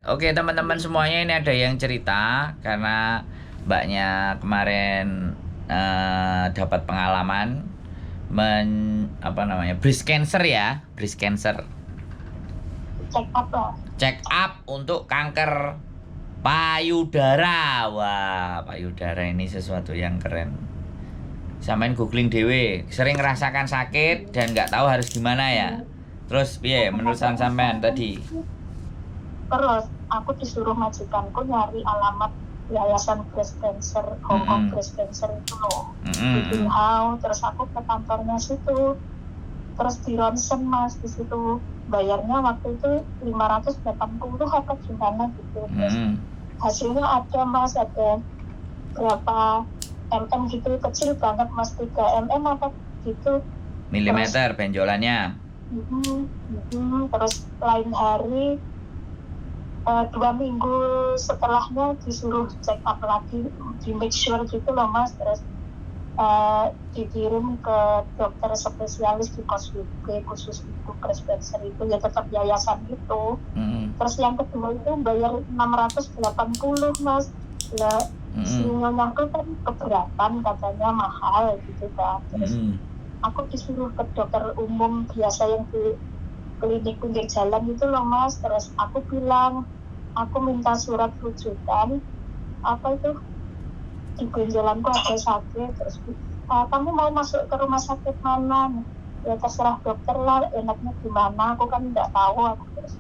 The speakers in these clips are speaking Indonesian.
Oke teman-teman semuanya, ini ada yang cerita karena mbaknya kemarin dapat pengalaman apa namanya, breast cancer ya, breast cancer, Check up lah. check up untuk kanker payudara. Wah, payudara ini sesuatu yang keren. Samain googling dewe, sering ngerasakan sakit dan nggak tahu harus gimana ya. Terus piye menurut sampean tadi? Terus aku disuruh majikanku nyari alamat Yayasan Breast Cancer, Hong Kong Mm-mm. Breast Cancer itu loh. Di Mm-mm. Binhao, terus aku ke kantornya situ. Terus di ronsen mas di situ. Bayarnya waktu itu 580 apa gimana gitu. Terus Mm-mm. hasilnya ada mas, ada berapa gitu, kecil banget mas, 3 apa gitu. Terus Milimeter benjolannya. terus lain hari 2 minggu setelahnya disuruh check up lagi, di make sure gitu loh mas. Terus dikirim ke dokter spesialis di Koswp khusus itu breast cancer itu, ya tetap yayasan itu. Mm-mm. Terus yang kedua itu bayar 680 mas. Lah si Mm-mm. nyonyaku kan keberatan, katanya mahal gitu kan. Terus Mm-mm. aku disuruh ke dokter umum biasa yang di klinik pinggir jalan itu loh mas. Terus aku bilang aku minta surat rujukan, apa itu, di benjolanku ada sakit. Terus kamu mau masuk ke rumah sakit mana? Ya terserah dokter lah, enaknya gimana, aku kan nggak tahu. Aku terus,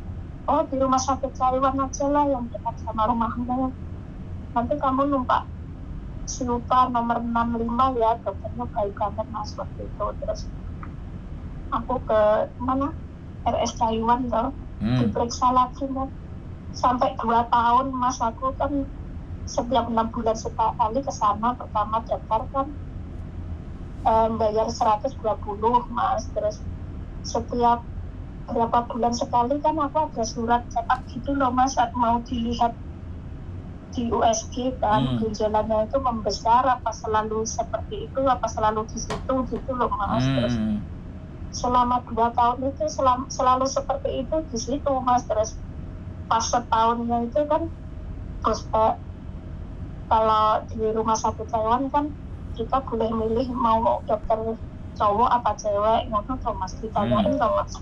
oh di rumah sakit Taiwan aja lah yang dekat sama rumahmu, nanti kamu numpak Silupa nomor 65 ya, dokternya baik banget mas waktu itu. Terus aku ke mana, RS Taiwan tuh, Mm. diperiksa lagi mas. Sampai 2 tahun mas, aku kan setiap 6 bulan sekali ke sana. Pertama daftar kan bayar 120 mas. Terus setiap berapa bulan sekali kan aku ada surat cetak gitu loh mas, saat mau dilihat di USG kan, Mm. benjolannya itu membesar apa selalu seperti itu, apa selalu di situ gitu loh mas. Terus Mm. selama 2 tahun itu selalu seperti itu di situ mas. Terus pas setahunnya itu kan, terus kalau di rumah sakit Taiwan kan kita boleh milih mau dokter cowok apa cewek, ngono tuh mas, ditanyain Mm. tuh mas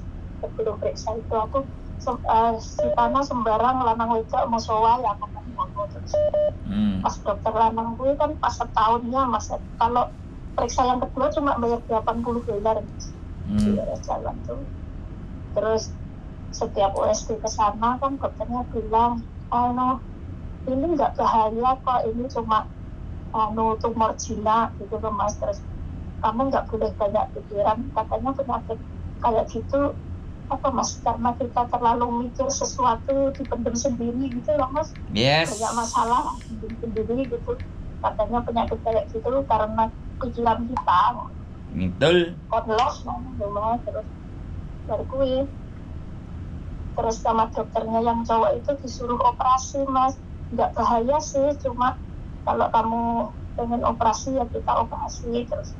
sebelum periksa itu. Aku si tanah sembarang lanang wedok musowa ya aku kan ngono. Terus Mm. pas dokter lanang gue kan pas setahunnya mas, kalau periksa yang kedua cuma bayar $80 mas, di Mm. jalan tuh. Terus setiap USG ke sana kan dokternya bilang, oh no, ini nggak bahaya kok, ini cuma tumor jinak gitu loh mas. Terus kamu nggak boleh banyak pikiran, katanya penyakit kayak gitu apa mas, karena kita terlalu mikir sesuatu dipendam sendiri gitu loh mas, banyak Yes. masalah dipendam sendiri gitu. Katanya penyakit kayak gitu karena pikiran kita Betul. konlos mas. Terus berkui, terus sama dokternya yang cowok itu disuruh operasi mas. Nggak bahaya sih, cuma kalau kamu pengen operasi ya kita operasi. Terus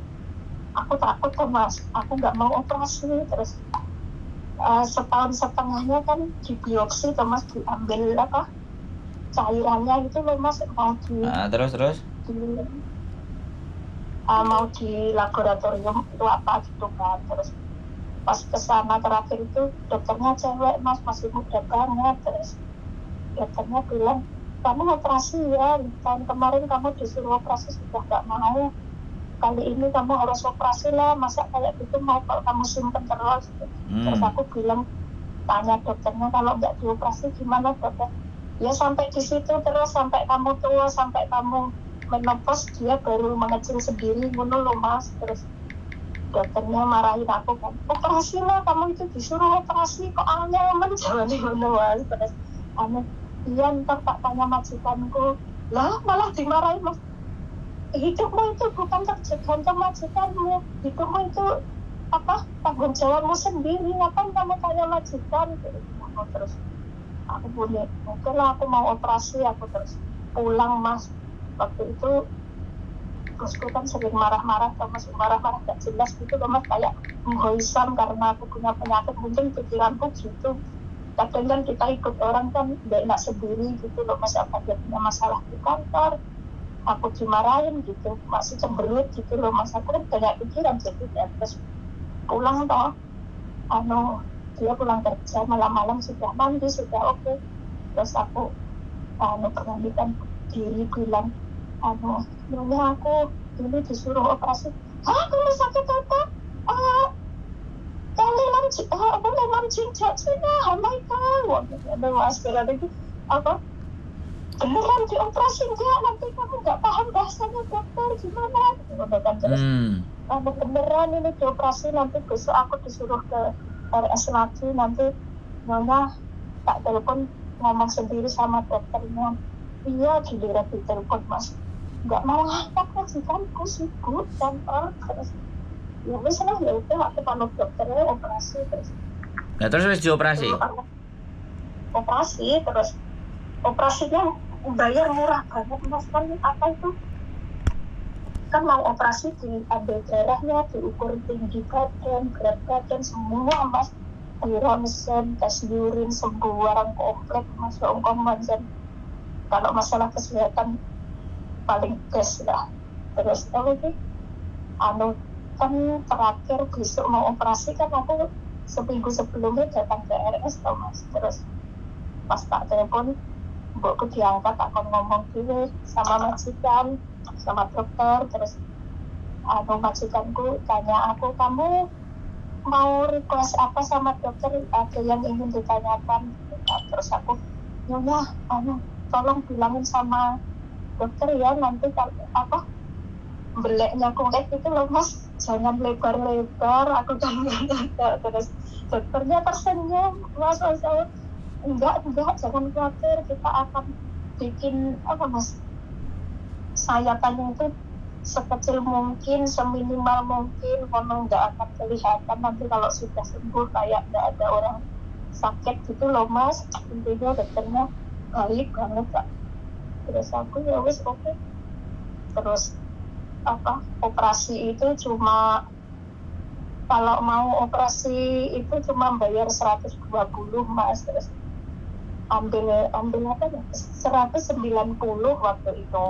aku takut tuh mas, aku nggak mau operasi. Terus setahun setengahnya kan di biopsi tuh mas, diambil apa cairannya itu loh mas, Terus terus. di mau di laboratorium itu apa gitu kan. Terus pas kesana terakhir itu dokternya cewek mas, masih muda banget. Terus dokternya bilang, kamu operasi ya, tahun kemarin kamu disuruh operasi sudah nggak mau, kali ini kamu harus operasi lah, masa kayak gitu mau kalau kamu simpen terus. Terus Mm. aku bilang, tanya dokternya, kalau nggak dioperasi gimana dokter? Ya sampai di situ terus, sampai kamu tua, sampai kamu menopause dia baru mengecil sendiri ngono loh mas. Terus dokternya marahin aku kan, operasi lah, kamu itu disuruh operasi kok aneh menjalani ngono mas. Terus aneh, iya ntar tak tanya majikanku. Lah malah dimarahin mas, hidupmu itu bukan tergantung majikanmu, hidupmu itu apa, tanggung jawabmu sendiri, ngapain kamu tanya majikan gitu. Terus aku boleh, oke lah aku mau operasi. Aku terus pulang mas. Waktu itu bosku kan sering marah-marah, masih marah-marah gak jelas gitu loh mas, kayak menghoisam karena aku punya penyakit, mungkin pikiranku gitu. kadang kan kita ikut orang kan nggak enak sendiri gitu loh mas, apa dia punya masalah di kantor, aku dimarahin gitu, masih cemberut gitu loh mas, aku kan banyak pikiran jadi ya, terus pulang toh, dia pulang kerja malam-malam sudah mandi sudah oke. Terus aku pergantikan diri bilang nyonya aku ini disuruh operasi. Hah, kamu sakit apa? Lelam cincak Cina, wah ada masker ada itu apa? Beneran dioperasi enggak? Nanti kamu nggak paham bahasanya dokter gimana? Kan terus beneran ini dioperasi, nanti besok aku disuruh ke RS lagi, nanti nyonya tak telepon ngomong sendiri sama dokternya. Iya giliran ditelepon mas nggak mau angkat lagi kan, aku sibuk kantor. Terus ya wis lah, ya udah aku panggil dokternya operasi. Terus Nah terus wis dioperasi. Operasi terus operasinya bayar murah banget mas, kan apa itu kan mau operasi diambil darahnya, diukur tinggi badan, berat badan semua mas, di ronsen, tes urin, semua komplit mas, dan kalau masalah kesehatan paling best lah. Terus lagi kan terakhir besok mau operasi kan, aku seminggu sebelumnya datang ke RS tau mas. Terus pas tak telepon mbokku diangkat, aku ngomong dulu sama majikan sama dokter. Terus majikanku tanya aku, kamu mau request apa sama dokter, ada yang ingin ditanyakan? Terus aku nyonya tolong bilangin sama dokter ya, nanti kalau beleknya kulit itu loh mas, jangan lebar-lebar, aku kan enggak. Terus dokternya tersenyum, mas enggak jangan khawatir, kita akan bikin mas, sayatannya itu sekecil mungkin, seminimal mungkin, kalau nggak akan kelihatan nanti kalau sudah sembuh kayak nggak ada orang sakit gitu loh mas. Intinya dokternya baik banget kak. Terus aku ya wis oke. Terus operasi itu cuma, kalau mau operasi itu cuma bayar 120 mas. Terus ambil apa ya, 190 waktu itu.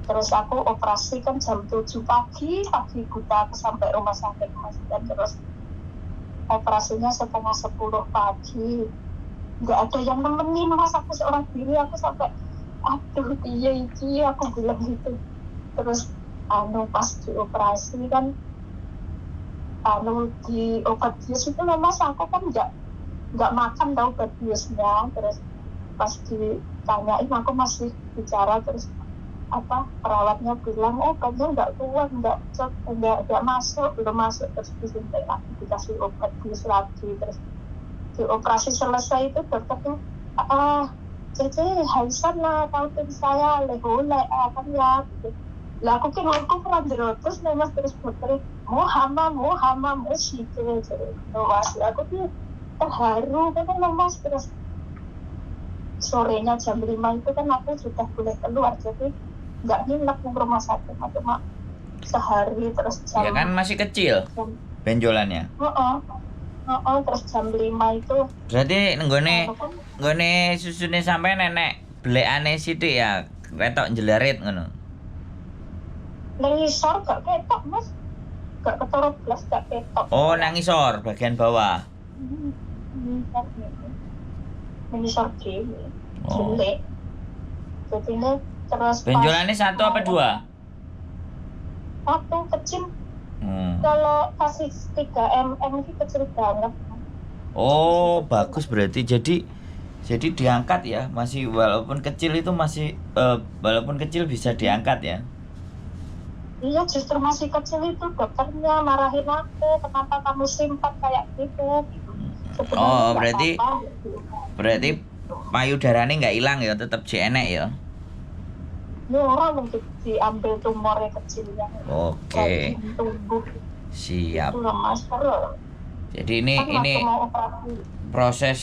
Terus aku operasi kan jam 7 pagi buta aku sampai rumah sakit mas. Dan terus operasinya setengah 10 pagi, nggak ada yang nemenin mas, aku seorang diri, aku sampai aduh iya aku bilang gitu. Terus pas dioperasi kan di obat bius itu mas, aku kan nggak makan tau obat biusnya. Terus pas ditanyain aku masih bicara, terus perawatnya bilang obatnya nggak kuat, nggak masuk, belum masuk. Terus disuntik lagi, dikasih obat bius lagi. Terus dioperasi selesai itu dokternya Cece haisan lah kautin saya lehole kan ya gitu. Lah aku kan aku pernah terus nih mas. Terus dokternya mau hama situ aku tuh terharu kan mas. Terus sorenya jam 5 itu kan aku sudah boleh keluar, jadi nggak nginep di rumah sakit, cuma sehari. Terus jam Ya kan masih kecil benjolannya. Terus jam 5 itu berarti nggone susune sampai nenek belekane sithik ya, ketok jelarit ngono. Nengisor gak ketok mas, gak ketara blas, gak ketok. Oh nang ngisor bagian bawah. Nengisor dhewe jelek. Jadi ini terus benjolannya 1 apa 2? Satu kecil. Kalau kasih 3 mm itu kecil banget. Oh bagus, berarti jadi diangkat ya, masih walaupun kecil itu masih walaupun kecil bisa diangkat ya. Iya justru masih kecil itu dokternya marahin aku, kenapa kamu simpan kayak gitu. Oh berarti payudaranya nggak hilang ya, tetap enek ya. Ya orang mungkin diambil tumornya kecil yang Oke. tumbuh. Siap. Itu mas, jadi ini mau operasi. Proses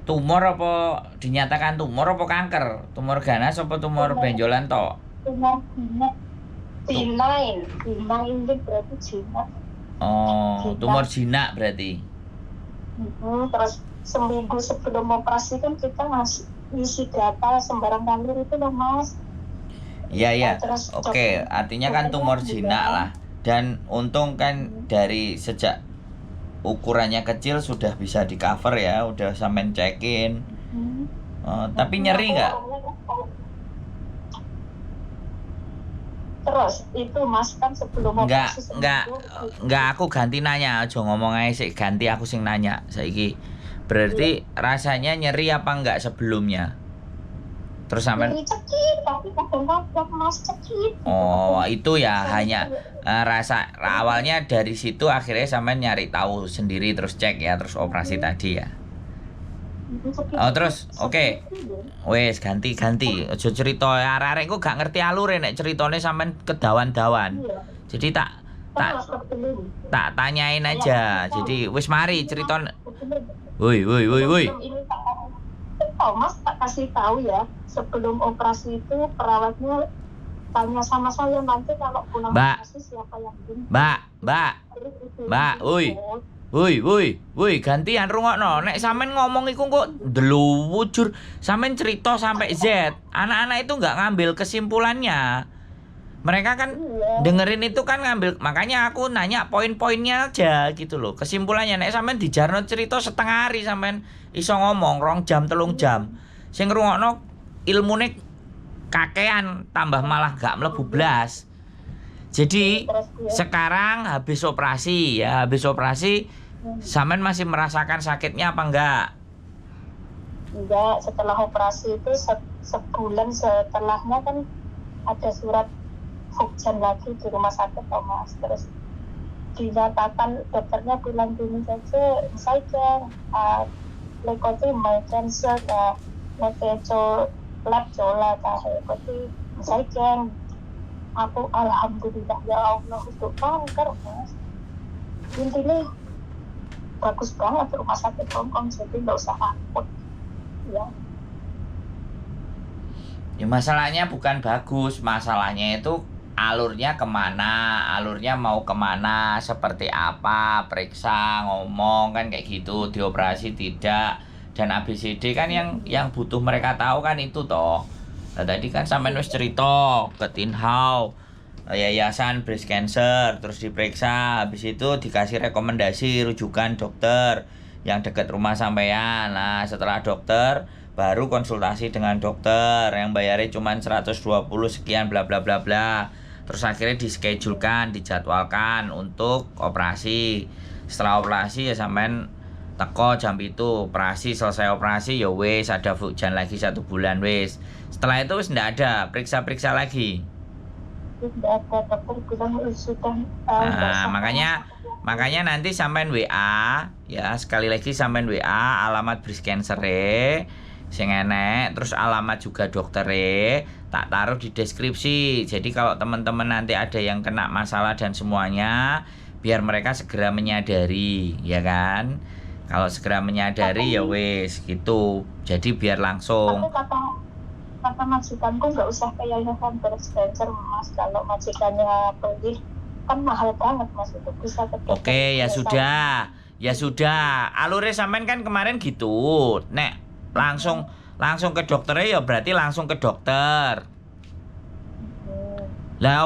tumor apa dinyatakan tumor apa kanker? Tumor ganas apa tumor benjolan toh? Tumor jinak itu berarti jinak. Oh, tumor jinak berarti. Terus seminggu sebelum operasi kan kita ngisi data sembarang kanker itu loh Mas. Iya, iya. Terus Oke, artinya kan tumor jinak lah. Dan untung kan dari sejak ukurannya kecil sudah bisa di cover ya, udah sampean cekin. Tapi nyeri nggak? Terus itu Mas kan sebelum Enggak, operasi enggak, aku ganti nanya, aja ngomong aja sih, ganti aku sing nanya saiki. Berarti rasanya nyeri apa enggak sebelumnya? Terus sampean nyeri cekit, tapi kadang-kadang Mas cekit. oh, itu ya hanya rasa awalnya dari situ akhirnya sampean nyari tahu sendiri terus cek ya, terus operasi tadi ya. Oh, terus oke. Wes ganti. Aja cerita arek-arek kok gak ngerti alure nek ceritane sampean kedawan-dawan. Jadi tak tanyain aja. Jadi wis mari cerita. Woi. Oh, Mas tak kasih tahu ya, sebelum operasi itu perawatnya tanya sama saya nanti kalau pulang operasi siapa yang bimbing. Mbak, woi, gantian rungokno. Nek sampean ngomong iku kok ndeluwujur, sampean cerita sampai Z. Anak-anak itu nggak ngambil kesimpulannya. Mereka kan dengerin itu kan ngambil, makanya aku nanya poin-poinnya aja gitu loh. Kesimpulannya nek sampean dijarno cerita setengah hari sampean iso ngomong 2 jam 3 jam. Sing ngrungokno ilmune kakean tambah malah gak mlebu blas. Jadi sekarang habis operasi sampean masih merasakan sakitnya apa enggak? Enggak, setelah operasi itu sebulan setelahnya kan ada surat hujan lagi di rumah sakit Mas. Terus dinyatakan dokternya bilang gini saja leukemia cancer netejo lab jola koti saja. Aku alhamdulillah ya Allah untuk kanker Mas. Intinya bagus banget rumah sakit Hongkong, jadi nggak usah takut ya. Ya masalahnya bukan bagus, masalahnya itu alurnya kemana, alurnya mau kemana, seperti apa, periksa, ngomong kan kayak gitu, dioperasi tidak, dan ABCD kan yang butuh mereka tahu kan itu toh. Nah, tadi kan sampean wis cerita ke Tinhau Yayasan Breast Cancer, terus diperiksa, habis itu dikasih rekomendasi rujukan dokter yang dekat rumah sampean. Nah, setelah dokter baru konsultasi dengan dokter yang bayarnya cuma 120 sekian bla bla bla bla. Terus akhirnya dischedulekan, dijadwalkan untuk operasi. Setelah operasi ya sampean teko jam itu operasi, selesai operasi ya wes ada hujan lagi 1 bulan wes. Setelah itu wes ndak ada periksa lagi. Tidak ada, dokter bilang sudah. Nah, makanya nanti sampean WA ya, sekali lagi sampean WA alamat breast cancer sing enek, terus alamat juga doktere tak taruh di deskripsi. Jadi kalau teman-teman nanti ada yang kena masalah dan semuanya, biar mereka segera menyadari, ya kan? Kalau segera menyadari ya wes gitu. Jadi biar langsung. Kata majikanku nggak usah ke yayasan breast cancer Mas, kalau majikannya pergi kan mahal banget Mas, itu bisa ke dokter. Oke, ya sudah. Alure sampean kan kemarin gitu. Nek langsung ke dokternya ya berarti langsung ke dokter. Lah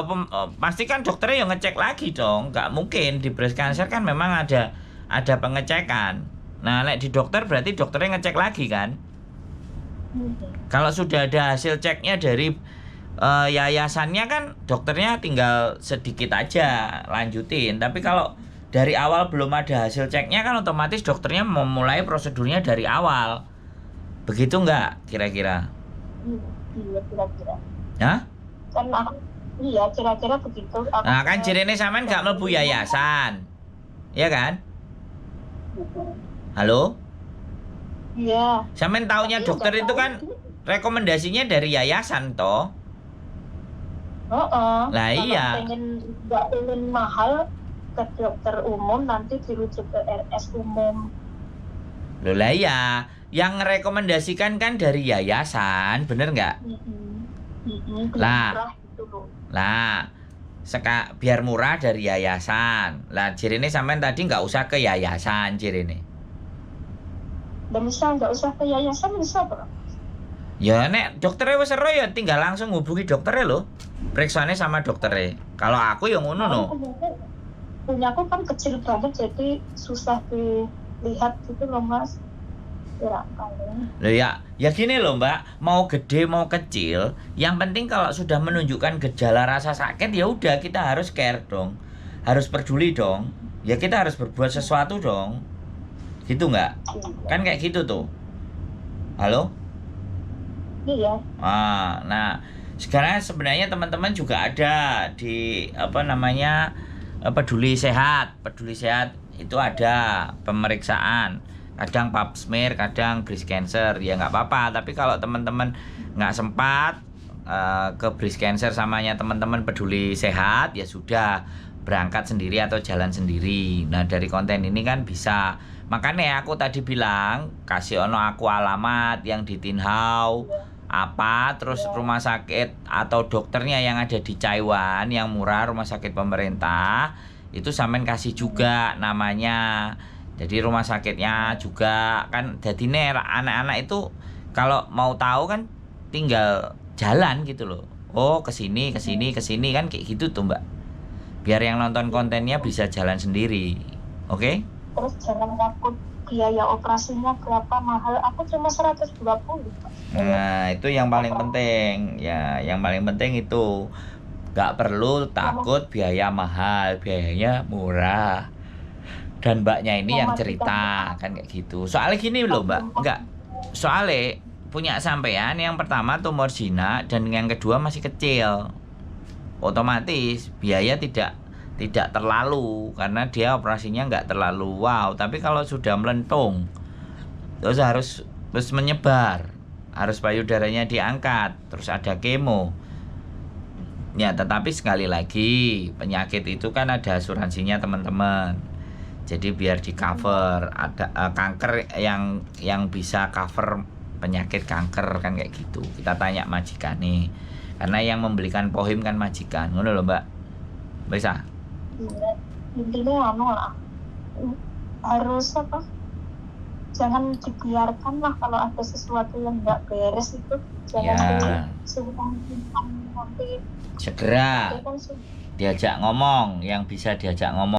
pasti kan dokternya yang ngecek lagi dong. Nggak mungkin di breast cancer kan memang ada pengecekan. Nah, nek di dokter berarti dokternya ngecek lagi kan. Kalau sudah ada hasil ceknya dari yayasannya kan dokternya tinggal sedikit aja lanjutin. Tapi kalau dari awal belum ada hasil ceknya kan otomatis dokternya memulai prosedurnya dari awal. Begitu enggak kira-kira? Iya, kira-kira. Hah? Kan iya, kira-kira begitu. Nah, kan jirene sampean enggak mlebu yayasan. Iya kan? Halo? Iya. Sampean taunya dokter itu kan rekomendasinya dari yayasan toh? Lah iya. Nggak pengen mahal ke dokter umum, nanti dirujuk ke RS umum. Loh lah iya, yang merekomendasikan kan dari yayasan, bener nggak? Lah, biar murah dari yayasan. Lah jirene sampean tadi nggak usah ke yayasan jirene. dan bisa nggak usah ke yayasan bisa bro. Ya nek dokternya wis ero ya tinggal langsung hubungi dokternya lho. Periksane sama dokternya. Kalau aku yang ngono no. Punyaku kan kecil banget jadi susah dilihat gitu loh mas. Ya kali. Loh ya gini loh Mbak, mau gede mau kecil, yang penting kalau sudah menunjukkan gejala rasa sakit ya udah kita harus care dong. Harus peduli dong. Ya kita harus berbuat sesuatu dong. Gitu nggak? Kan kayak gitu tuh. Halo? Iya. Nah, sekarang sebenarnya teman-teman juga ada di apa namanya peduli sehat. Peduli sehat itu ada pemeriksaan. Kadang pap smear, kadang breast cancer. Ya nggak apa-apa. Tapi kalau teman-teman nggak sempat ke breast cancer samanya teman-teman peduli sehat, ya sudah berangkat sendiri atau jalan sendiri. Nah dari konten ini kan bisa. Makanya aku tadi bilang kasih ono aku alamat yang di Tinhau apa terus rumah sakit atau dokternya yang ada di Taiwan yang murah rumah sakit pemerintah itu sampean kasih juga namanya. Jadi rumah sakitnya juga kan jadi anak-anak itu kalau mau tahu kan tinggal jalan gitu loh. Oh, kesini kan kayak gitu tuh, Mbak. Biar yang nonton kontennya bisa jalan sendiri. Oke? Terus jangan takut biaya operasinya berapa mahal. Aku cuma 120. Nah, itu yang paling penting. Ya, yang paling penting itu nggak perlu takut biaya mahal, biayanya murah. Dan mbaknya ini yang cerita kan kayak gitu. Soalnya gini loh Mbak, nggak. Soalnya punya sampean yang pertama tumor jinak dan yang kedua masih kecil. Otomatis biaya tidak terlalu karena dia operasinya nggak terlalu wow. Tapi kalau sudah melentung, terus harus menyebar, harus payudaranya diangkat, terus ada kemo. Ya, tetapi sekali lagi penyakit itu kan ada asuransinya teman-teman. Jadi biar di cover ada kanker yang bisa cover penyakit kanker kan kayak gitu. Kita tanya majikan nih. Karena yang membelikan pohim kan majikan. Ngono loh, Mbak. Bisa? Intinya lah. Harus apa? Jangan dibiarkan lah kalau ada sesuatu yang nggak beres itu. Jangan segera diajak ngomong yang bisa diajak ngomong.